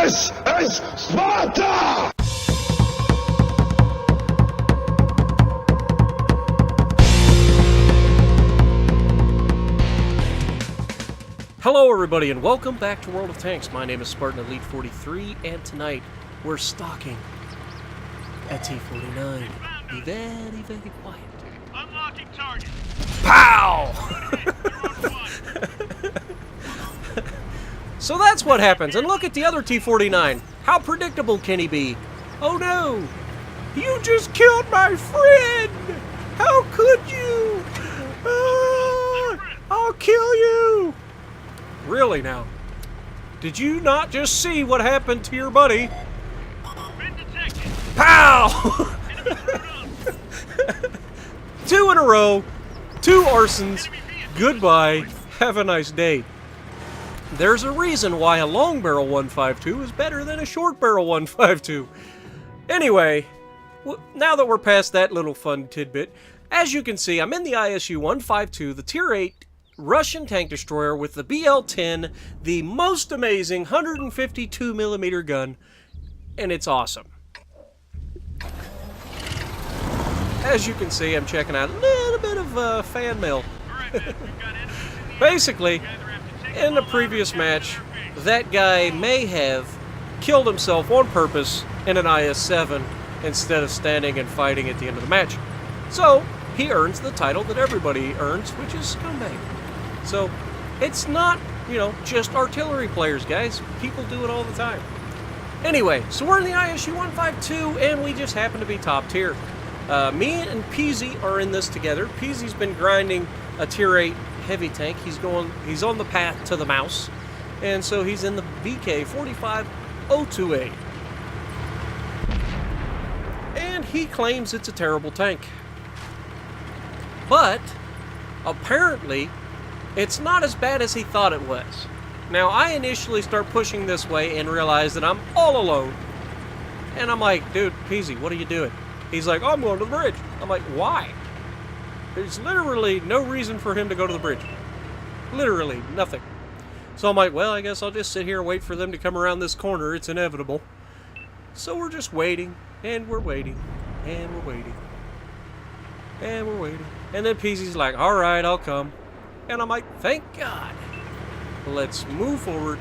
This is Sparta! Hello everybody and welcome back to World of Tanks. My name is Spartan Elite 43 and tonight we're stalking a T-49. Be very, very quiet. Unlocking target. Pow! So that's what happens. And look at the other T-49. How predictable can he be? Oh no! You just killed my friend! How could you? I'll kill you! Really now? Did you not just see what happened to your buddy? Been detected. Pow! 2 in a row. 2 arsons. Goodbye. Have a nice day. There's a reason why a long barrel 152 is better than a short barrel 152. Anyway, now that we're past that little fun tidbit, as you can see, I'm in the ISU 152, the Tier 8 Russian tank destroyer with the BL-10, the most amazing 152mm gun, and it's awesome. As you can see, I'm checking out a little bit of fan mail. Basically, in the previous match, that guy may have killed himself on purpose in an IS-7 instead of standing and fighting at the end of the match. So, he earns the title that everybody earns, which is scumbag. So, it's not, just artillery players, guys. People do it all the time. Anyway, so we're in the ISU 152, and we just happen to be top tier. Me and Peasy are in this together. Peasy's been grinding a Tier 8 heavy tank. He's on the path to the mouse. And so he's in the VK 45028. And he claims it's a terrible tank. But, apparently, it's not as bad as he thought it was. Now, I initially start pushing this way and realize that I'm all alone. And I'm like, dude, Peasy, what are you doing? He's like, oh, I'm going to the bridge. I'm like, why? There's literally no reason for him to go to the bridge. Literally nothing. So I'm like, well, I guess I'll just sit here and wait for them to come around this corner. It's inevitable. So we're just waiting, and we're waiting, and we're waiting, and we're waiting. And then Peasy's like, all right, I'll come. And I'm like, thank God. Let's move forward.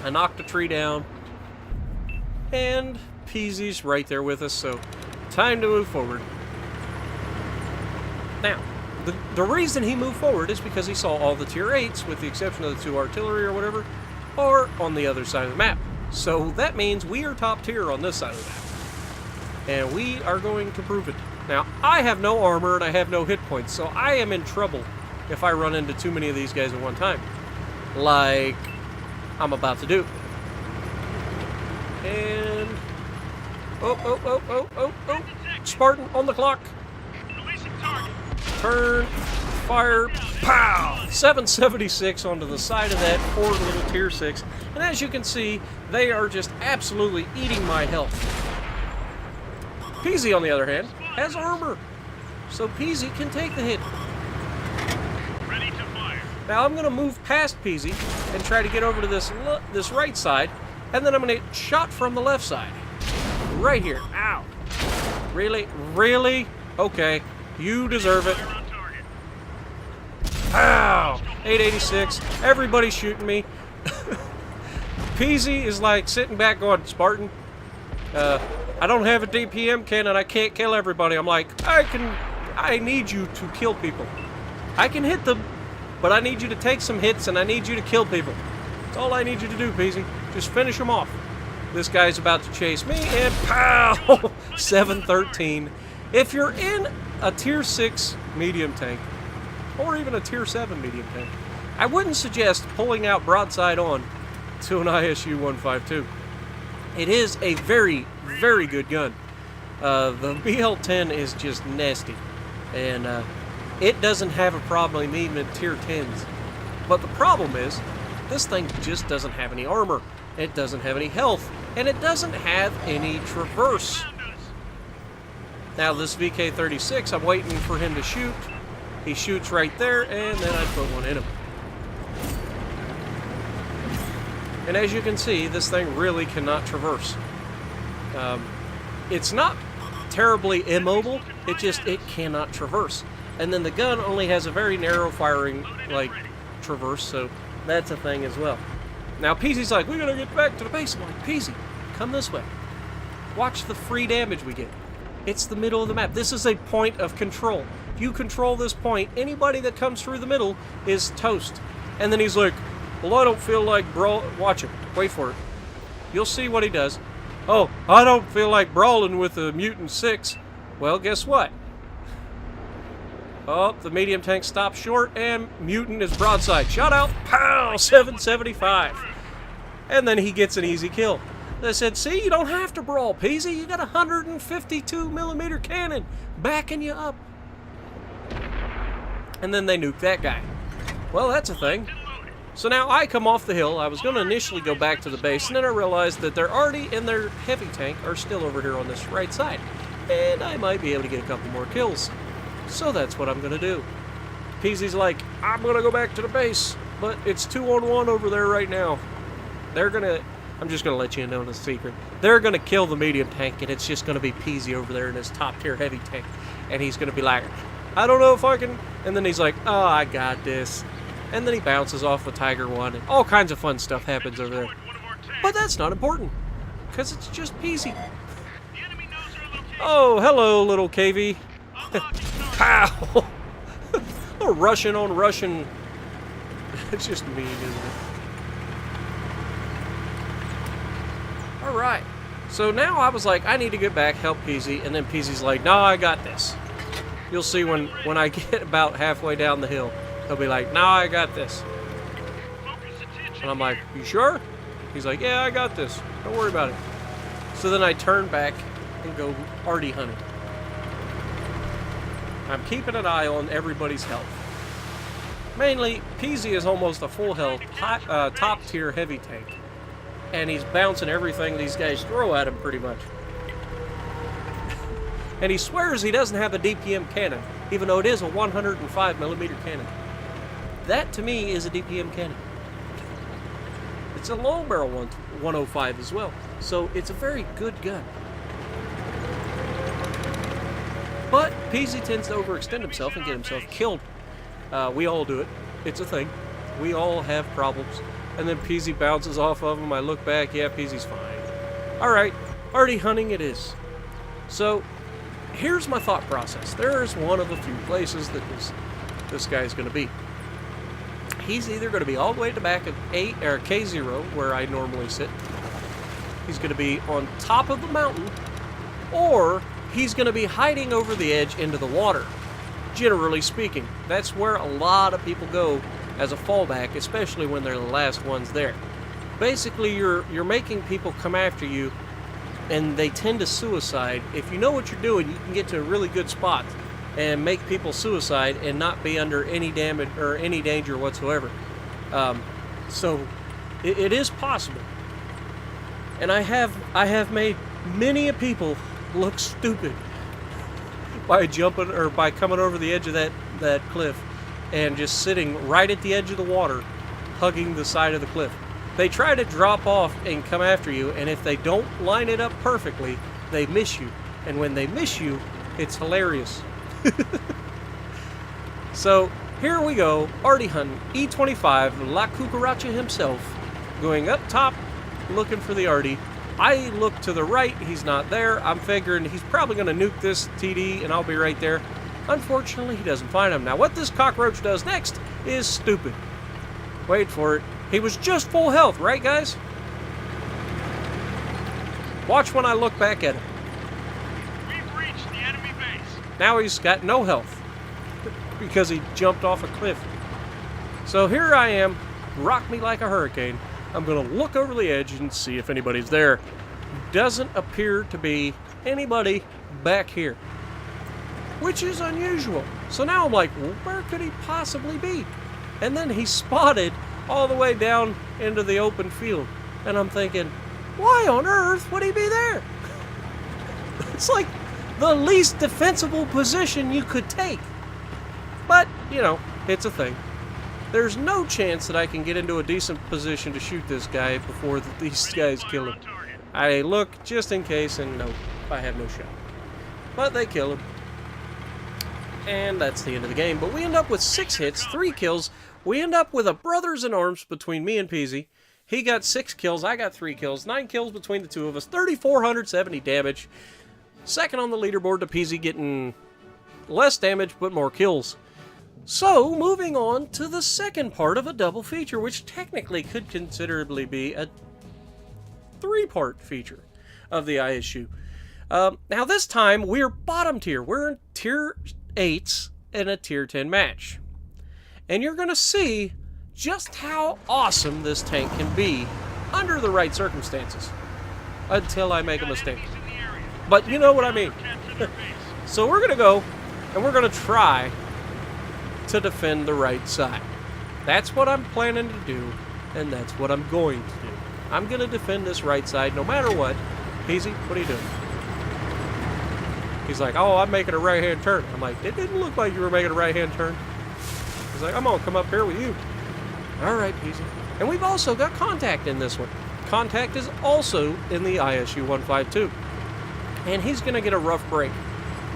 I knocked the tree down. And Peasy's right there with us, so time to move forward. Now, the reason he moved forward is because he saw all the Tier 8s, with the exception of the 2 artillery or whatever, are on the other side of the map. So that means we are top tier on this side of the map. And we are going to prove it. Now, I have no armor and I have no hit points, so I am in trouble if I run into too many of these guys at one time. Like I'm about to do. And... Oh. Spartan on the clock. Turn. Fire. Pow! 776 onto the side of that poor little Tier 6. And as you can see, they are just absolutely eating my health. Peasy, on the other hand, has armor. So Peasy can take the hit. Ready to fire. Now I'm going to move past Peasy and try to get over to this right side. And then I'm going to get shot from the left side. Right here. Ow. Really? Really? Okay. You deserve it. Ow! 886. Everybody's shooting me. Peasy is like sitting back going, Spartan, I don't have a DPM cannon. I can't kill everybody. I'm like, I need you to kill people. I can hit them, but I need you to take some hits and I need you to kill people. That's all I need you to do, Peasy. Just finish them off. This guy's about to chase me, and pow! 713. If you're in a Tier 6 medium tank, or even a Tier 7 medium tank, I wouldn't suggest pulling out broadside on to an ISU 152. It is a very, very good gun. The BL-10 is just nasty, and it doesn't have a problem even in Tier 10s. But the problem is, this thing just doesn't have any armor. It doesn't have any health, and it doesn't have any traverse. Now this VK-36, I'm waiting for him to shoot. He shoots right there, and then I put one in him. And as you can see, this thing really cannot traverse. It's not terribly immobile, it cannot traverse. And then the gun only has a very narrow firing, like, traverse, so that's a thing as well. Now, Peasy's like, we gotta get back to the base. I'm like, Peasy, come this way. Watch the free damage we get. It's the middle of the map. This is a point of control. If you control this point, anybody that comes through the middle is toast. And then he's like, well, I don't feel like watch it. Wait for it. You'll see what he does. Oh, I don't feel like brawling with a Mutant 6. Well, guess what? Oh, the medium tank stops short, and Mutant is broadside. Shot out. Pow! 775. And then he gets an easy kill. They said, see, you don't have to brawl, Peasy. You got a 152mm cannon backing you up. And then they nuke that guy. Well, that's a thing. So now I come off the hill. I was going to initially go back to the base, and then I realized that they're already in their heavy tank are still over here on this right side. And I might be able to get a couple more kills. So that's what I'm going to do. Peasy's like, I'm going to go back to the base, but it's 2-on-1 over there right now. They're going to... I'm just going to let you know the secret. They're going to kill the medium tank, and it's just going to be Peasy over there in his top-tier heavy tank. And he's going to be like, I don't know if I can... And then he's like, oh, I got this. And then he bounces off the Tiger One, and all kinds of fun stuff happens over there. But that's not important, because it's just Peasy. Oh, hello, little KV. Pow! A Russian on Russian. It's just mean, isn't it? Alright. So now I was like, I need to get back, help Peasy, and then Peasy's like, no, I got this. You'll see when I get about halfway down the hill, he'll be like, no, I got this. And I'm like, you sure? He's like, yeah, I got this. Don't worry about it. So then I turn back and go arty hunting. I'm keeping an eye on everybody's health. Mainly, Peasy is almost a full health, top tier heavy tank. And he's bouncing everything these guys throw at him pretty much. And he swears he doesn't have a DPM cannon, even though it is a 105mm cannon. That, to me, is a DPM cannon. It's a long barrel 105 as well, so it's a very good gun. But Peasy tends to overextend himself and get himself killed. We all do it. It's a thing. We all have problems. And then Peasy bounces off of him. I look back. Yeah, Peasy's fine. Alright, arty hunting it is. So, here's my thought process. There's one of a few places that this guy's going to be. He's either going to be all the way at the back of K0, where I normally sit. He's going to be on top of the mountain. Or he's going to be hiding over the edge into the water. Generally speaking, that's where a lot of people go as a fallback, especially when they're the last ones there. Basically, you're making people come after you, and they tend to suicide. If you know what you're doing, you can get to a really good spot and make people suicide and not be under any damage or any danger whatsoever. So it is possible. And I have made many a people look stupid by jumping or by coming over the edge of that cliff and just sitting right at the edge of the water, hugging the side of the cliff. They try to drop off and come after you, and if they don't line it up perfectly, they miss you. And when they miss you, it's hilarious. So, here we go, arty hunting, E25, La Cucaracha himself, going up top, looking for the arty. I look to the right, he's not there. I'm figuring he's probably going to nuke this TD, and I'll be right there. Unfortunately, he doesn't find him. Now, what this cockroach does next is stupid. Wait for it. He was just full health, right, guys? Watch when I look back at him. We've reached the enemy base. Now he's got no health because he jumped off a cliff. So here I am, rock me like a hurricane. I'm going to look over the edge and see if anybody's there. Doesn't appear to be anybody back here, which is unusual. So now I'm like, well, where could he possibly be? And then he spotted all the way down into the open field. And I'm thinking, why on earth would he be there? It's like the least defensible position you could take. But, you know, it's a thing. There's no chance that I can get into a decent position to shoot this guy before these guys kill him. I look just in case, and no, I have no shot. But they kill him. And that's the end of the game. But we end up with 6 hits, 3 kills. We end up with a brothers in arms between me and Peasy. He got 6 kills, I got 3 kills, 9 kills between the two of us, 3,470 damage. Second on the leaderboard to Peasy getting less damage but more kills. So, moving on to the second part of a double feature, which technically could considerably be a 3-part feature of the ISU. Now this time, we're bottom tier. We're in tier 8s in a tier 10 match. And you're going to see just how awesome this tank can be under the right circumstances. Until I make a mistake. But you know what I mean. So we're going to go, and we're going to try to defend the right side. That's what I'm planning to do, and that's what I'm going to do. I'm going to defend this right side no matter what. Peasy, what are you doing? He's like, oh, I'm making a right-hand turn. I'm like, it didn't look like you were making a right-hand turn. He's like, I'm going to come up here with you. All right, Peasy. And we've also got Contact in this one. Contact is also in the ISU 152. And he's going to get a rough break.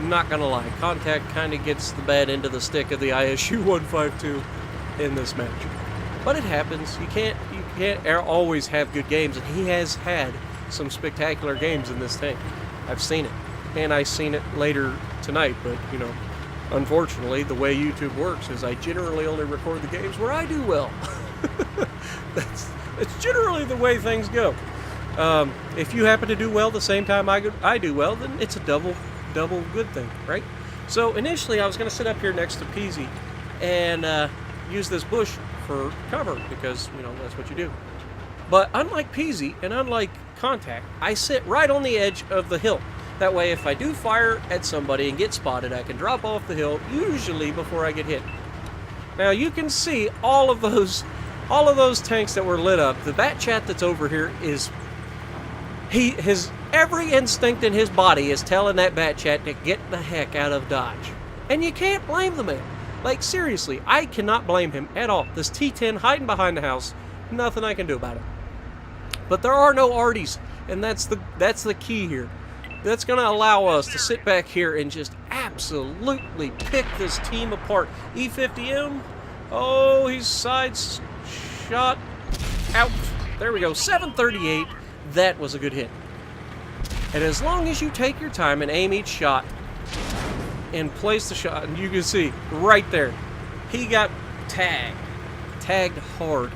Not going to lie. Contact kind of gets the bad end of the stick of the ISU 152 in this match. But it happens. You can't always have good games. And he has had some spectacular games in this tank. I've seen it. And I've seen it later tonight. But, you know, unfortunately, the way YouTube works is I generally only record the games where I do well. That's generally the way things go. If you happen to do well the same time I do well, then it's a double good thing, right? So initially I was going to sit up here next to Peasy and use this bush for cover because, you know, that's what you do. But unlike Peasy and unlike Contact, I sit right on the edge of the hill. That way if I do fire at somebody and get spotted, I can drop off the hill, usually before I get hit. Now you can see all of those tanks that were lit up. The Bat Chat that's over here is his every instinct in his body is telling that Bat Chat to get the heck out of Dodge. And you can't blame the man. Like seriously, I cannot blame him at all. This T10 hiding behind the house, nothing I can do about it. But there are no arties, and that's the key here. That's going to allow us to sit back here and just absolutely pick this team apart. E50M, oh, he's side shot out. There we go, 738. That was a good hit. And as long as you take your time and aim each shot and place the shot, and you can see right there, he got tagged hard.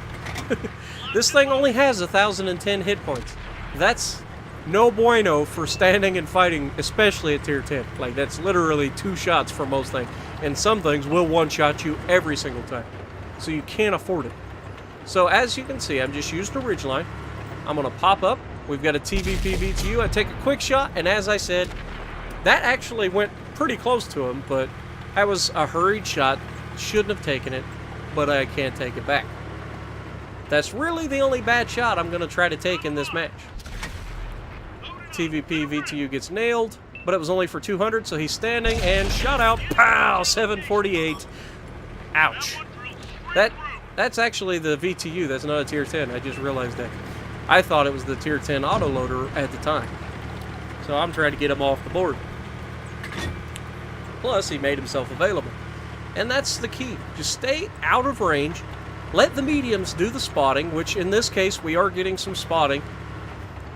This thing only has 1,010 hit points. That's no bueno for standing and fighting, especially at tier 10. Like, that's literally 2 shots for most things. And some things will one-shot you every single time. So you can't afford it. So as you can see, I'm just using a ridgeline. I'm going to pop up. We've got a TVP VTU. I take a quick shot, and as I said, that actually went pretty close to him, but that was a hurried shot. Shouldn't have taken it, but I can't take it back. That's really the only bad shot I'm going to try to take in this match. TVP VTU gets nailed, but it was only for 200, so he's standing and shot out. Pow! 748. Ouch. That's actually the VTU. That's not a tier 10. I just realized that. I thought it was the tier 10 autoloader at the time. So I'm trying to get him off the board. Plus, he made himself available. And that's the key. Just stay out of range. Let the mediums do the spotting, which in this case, we are getting some spotting.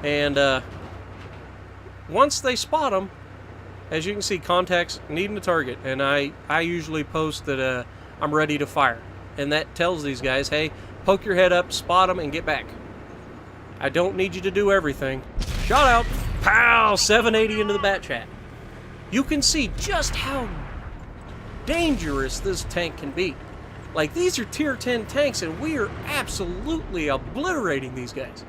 And once they spot them, as you can see, Contact's needing a target. And I usually post that I'm ready to fire. And that tells these guys, hey, poke your head up, spot them, and get back. I don't need you to do everything. Shot out. Pow! 780 into the Bat Chat. You can see just how dangerous this tank can be. Like, these are tier 10 tanks, and we are absolutely obliterating these guys.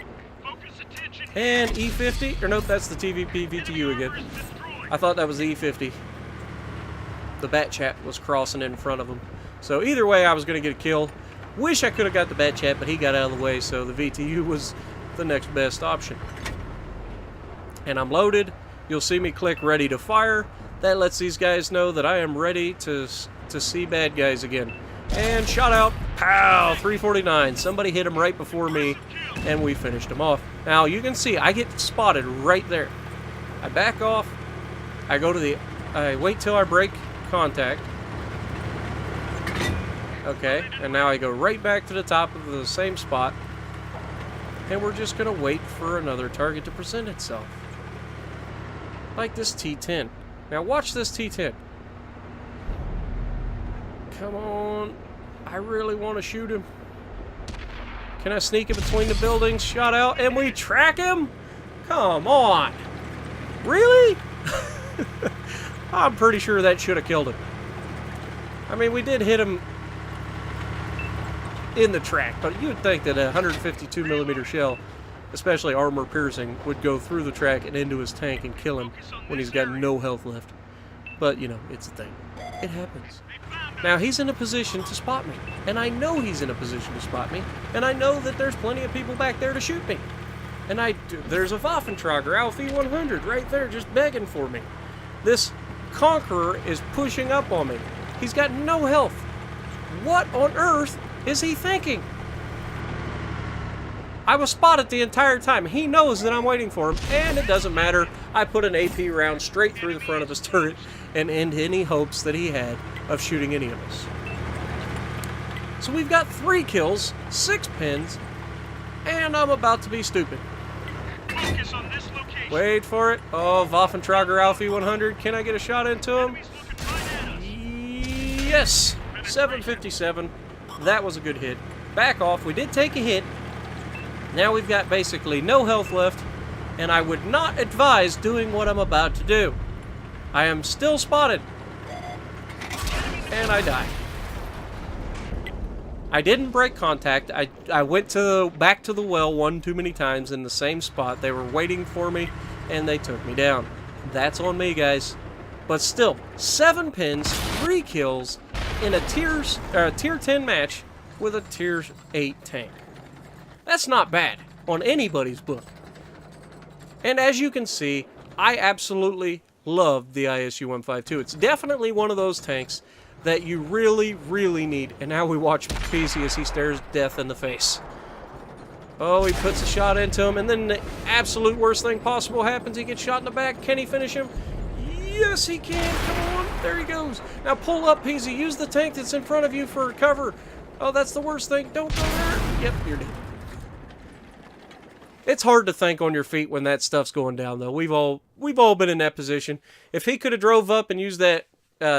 And E50, or nope, that's the TVP VTU again. I thought that was the E50. The Bat Chat was crossing in front of him. So either way, I was going to get a kill. Wish I could have got the Bat Chat, but he got out of the way, so the VTU was the next best option. And I'm loaded. You'll see me click ready to fire. That lets these guys know that I am ready to see bad guys again. And shot out. Pow! 349. Somebody hit him right before me, and we finished him off. Now, you can see I get spotted right there. I back off. I go to the... I wait till I break contact. Okay, and now I go right back to the top of the same spot. And we're just going to wait for another target to present itself. Like this T-10. Now watch this T-10. Come on. I really want to shoot him. Can I sneak in between the buildings? Shot out, and we track him? Come on. Really? I'm pretty sure that should have killed him. I mean, we did hit him in the track, but you'd think that a 152 millimeter shell, especially armor piercing, would go through the track and into his tank and kill him when he's got no health left. But, you know, it's a thing. It happens. Now, he's in a position to spot me, and I know he's in a position to spot me, and I know that there's plenty of people back there to shoot me. And there's a Waffentrager Alpha 100 right there just begging for me. This Conqueror is pushing up on me. He's got no health. What on earth is he thinking? I was spotted the entire time. He knows that I'm waiting for him, and it doesn't matter. I put an AP round straight through the front of his turret and end any hopes that he had of shooting any of us. So we've got 3 kills, 6 pins, and I'm about to be stupid. Focus on this location. Wait for it. Oh, Waffentrager Alpha 100. Can I get a shot into him? Enemies looking right at us. Yes! 757. That was a good hit. Back off. We did take a hit. Now we've got basically no health left, and I would not advise doing what I'm about to do. I am still spotted. And I die. I didn't break contact. I went back to the well one too many times in the same spot. They were waiting for me, and they took me down. That's on me, guys. But still, 7 pins, 3 kills in a tier 10 match with a tier 8 tank. That's not bad on anybody's book. And as you can see, I absolutely love the ISU-152. It's definitely one of those tanks that you really, really need. And now we watch Peasy as he stares death in the face. Oh, he puts a shot into him, and then the absolute worst thing possible happens. He gets shot in the back. Can he finish him? Yes, he can. Come on. There he goes. Now pull up, Peasy. Use the tank that's in front of you for cover. Oh, that's the worst thing. Don't go there. Yep, you're dead. It's hard to think on your feet when that stuff's going down, though. We've all been in that position. If he could have drove up and used that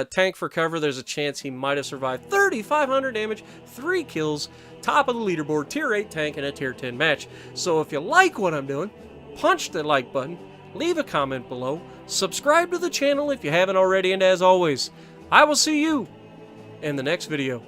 tank for cover, there's a chance he might have survived. 3,500 damage, 3 kills, top of the leaderboard, tier 8 tank in a tier 10 match. So if you like what I'm doing, punch the like button, leave a comment below, subscribe to the channel if you haven't already, and as always, I will see you in the next video.